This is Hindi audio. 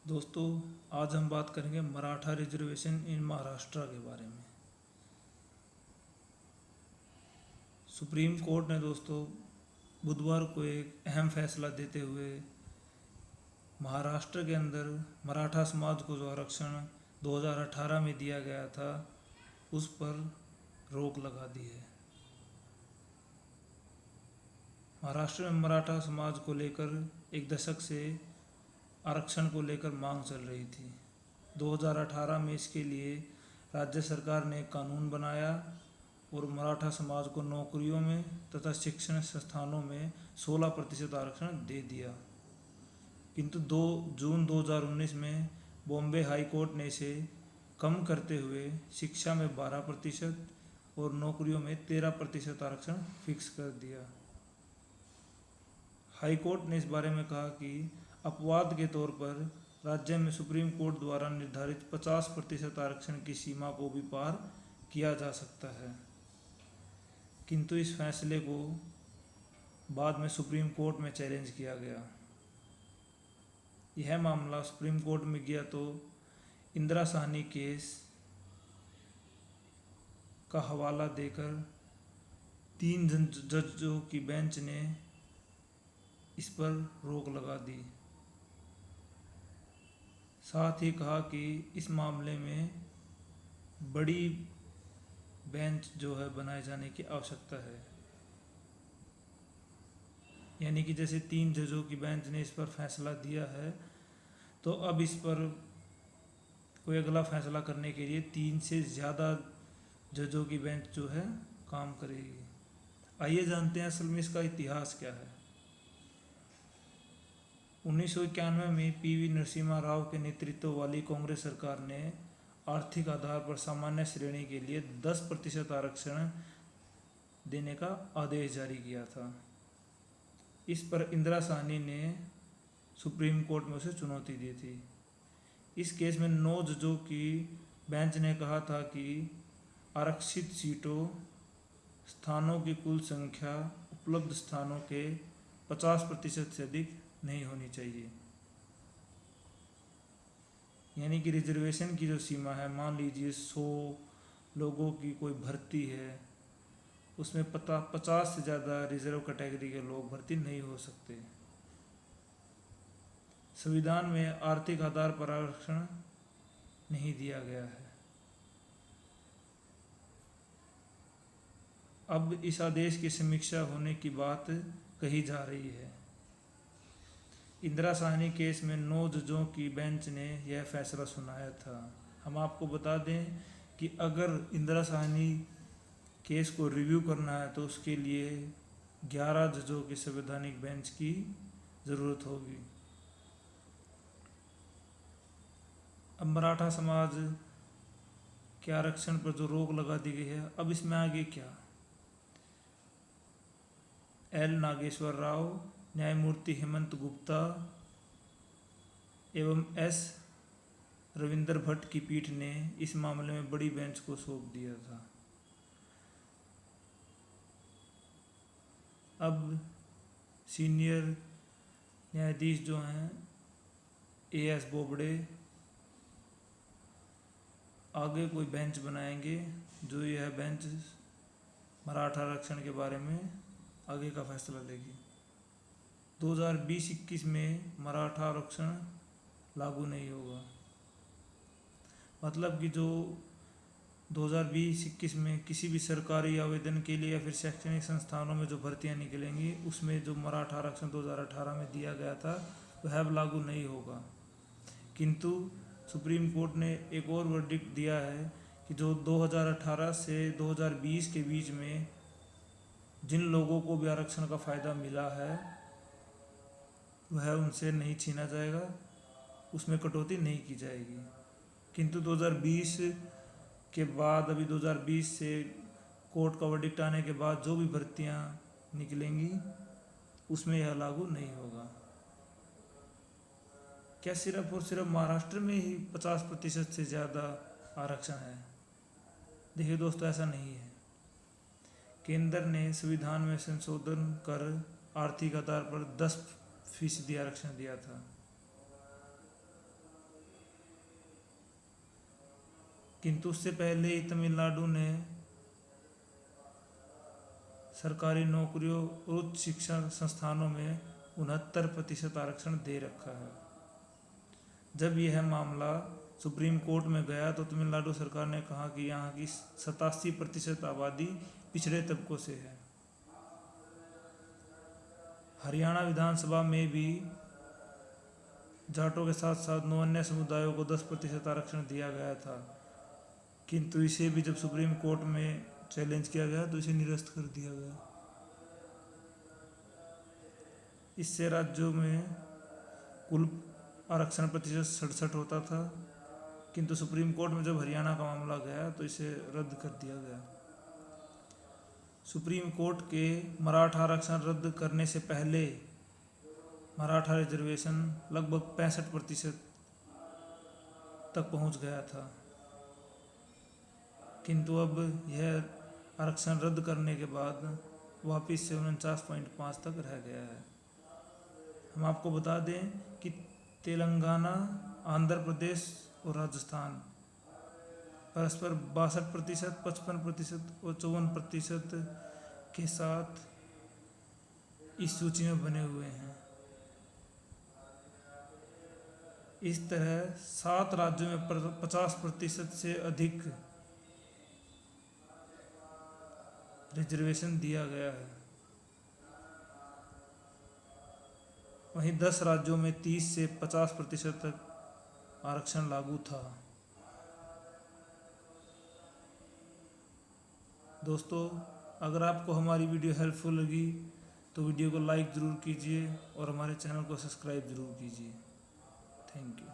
दोस्तों, आज हम बात करेंगे मराठा रिजर्वेशन इन महाराष्ट्र के बारे में। सुप्रीम कोर्ट ने दोस्तों बुधवार को एक अहम फैसला देते हुए महाराष्ट्र के अंदर मराठा समाज को जो आरक्षण 2018 में दिया गया था उस पर रोक लगा दी है। महाराष्ट्र में मराठा समाज को लेकर एक दशक से आरक्षण को लेकर मांग चल रही थी। 2018 में इसके लिए राज्य सरकार ने एक कानून बनाया और मराठा समाज को नौकरियों में तथा शिक्षण संस्थानों में 16% आरक्षण दे दिया। किंतु 2 जून 2019 में बॉम्बे हाई कोर्ट ने इसे कम करते हुए शिक्षा में 12% और नौकरियों में 13% आरक्षण फिक्स कर दिया। हाई कोर्ट ने इस बारे में कहा कि अपवाद के तौर पर राज्य में सुप्रीम कोर्ट द्वारा निर्धारित 50% आरक्षण की सीमा को भी पार किया जा सकता है। किंतु इस फैसले को बाद में सुप्रीम कोर्ट में चैलेंज किया गया। यह मामला सुप्रीम कोर्ट में गया तो इंदिरा साहनी केस का हवाला देकर 3 जजों की बेंच ने इस पर रोक लगा दी। साथ ही कहा कि इस मामले में बड़ी बेंच जो है बनाए जाने की आवश्यकता है। यानी कि जैसे 3 जजों की बेंच ने इस पर फैसला दिया है तो अब इस पर कोई अगला फैसला करने के लिए 3 से ज़्यादा जजों की बेंच जो है काम करेगी। आइए जानते हैं असल में इसका इतिहास क्या है। 1991 में पीवी नरसिम्हा राव के नेतृत्व वाली कांग्रेस सरकार ने आर्थिक आधार पर सामान्य श्रेणी के लिए 10% आरक्षण देने का आदेश जारी किया था। इस पर इंदिरा साहनी ने सुप्रीम कोर्ट में उसे चुनौती दी थी। इस केस में 9 जजों की बेंच ने कहा था कि आरक्षित सीटों स्थानों की कुल संख्या उपलब्ध स्थानों के 50% से अधिक नहीं होनी चाहिए। यानी कि रिजर्वेशन की जो सीमा है, मान लीजिए 100 लोगों की कोई भर्ती है, उसमें 50 से ज़्यादा रिजर्व कैटेगरी के लोग भर्ती नहीं हो सकते। संविधान में आर्थिक आधार पर आरक्षण नहीं दिया गया है। अब इस आदेश की समीक्षा होने की बात कही जा रही है। इंदिरा साहनी केस में 9 जजों की बेंच ने यह फैसला सुनाया था। हम आपको बता दें कि अगर इंदिरा साहनी केस को रिव्यू करना है तो उसके लिए 11 जजों की संवैधानिक बेंच की ज़रूरत होगी। अब मराठा समाज के आरक्षण पर जो रोक लगा दी गई है, अब इसमें आगे क्या। एल नागेश्वर राव, न्यायमूर्ति हेमंत गुप्ता एवं एस रविंदर भट्ट की पीठ ने इस मामले में बड़ी बेंच को सौंप दिया था। अब सीनियर न्यायाधीश जो हैं एएस बोबड़े आगे कोई बेंच बनाएंगे जो यह बेंच मराठा आरक्षण के बारे में आगे का फैसला लेगी। 2020-21 में मराठा आरक्षण लागू नहीं होगा। मतलब कि जो 2020-21 में किसी भी सरकारी आवेदन के लिए या फिर शैक्षणिक संस्थानों में जो भर्तियां निकलेंगी उसमें जो मराठा आरक्षण 2018 में दिया गया था वह अब लागू नहीं होगा। किंतु सुप्रीम कोर्ट ने एक और वर्डिक्ट दिया है कि जो 2018 से 2020 के बीच में जिन लोगों को भी आरक्षण का फ़ायदा मिला है वह उनसे नहीं छीना जाएगा, उसमें कटौती नहीं की जाएगी। किंतु 2020 के बाद, अभी 2020 से कोर्ट का वर्डिक्ट आने के बाद जो भी भर्तियां निकलेंगी उसमें यह लागू नहीं होगा। क्या सिर्फ और सिर्फ महाराष्ट्र में ही 50% से ज़्यादा आरक्षण है? देखिए दोस्तों, ऐसा नहीं है। केंद्र ने संविधान में संशोधन कर आर्थिक आधार पर 10% आरक्षण दिया था। किंतु उससे पहले ही तमिलनाडु ने सरकारी नौकरियों और उच्च शिक्षा संस्थानों में 69% आरक्षण दे रखा है। जब यह मामला सुप्रीम कोर्ट में गया तो तमिलनाडु सरकार ने कहा कि यहाँ की 87% आबादी पिछड़े तबकों से है। हरियाणा विधानसभा में भी जाटों के साथ साथ 9 अन्य समुदायों को 10% आरक्षण दिया गया था, किंतु इसे भी जब सुप्रीम कोर्ट में चैलेंज किया गया तो इसे निरस्त कर दिया गया। इससे राज्यों में कुल आरक्षण प्रतिशत 67 होता था, किंतु सुप्रीम कोर्ट में जब हरियाणा का मामला गया तो इसे रद्द कर दिया गया। सुप्रीम कोर्ट के मराठा आरक्षण रद्द करने से पहले मराठा रिजर्वेशन लगभग 65% तक पहुंच गया था, किंतु अब यह आरक्षण रद्द करने के बाद वापस से 49.5 तक रह गया है। हम आपको बता दें कि तेलंगाना, आंध्र प्रदेश और राजस्थान परस्पर 62%, 55% और 54% के साथ इस सूची में बने हुए हैं। इस तरह 7 राज्यों में 50% से अधिक रिजर्वेशन दिया गया है। वहीं 10 राज्यों में 30 से 50% तक आरक्षण लागू था। दोस्तों, अगर आपको हमारी वीडियो हेल्पफुल लगी तो वीडियो को लाइक ज़रूर कीजिए और हमारे चैनल को सब्सक्राइब ज़रूर कीजिए। Thank you.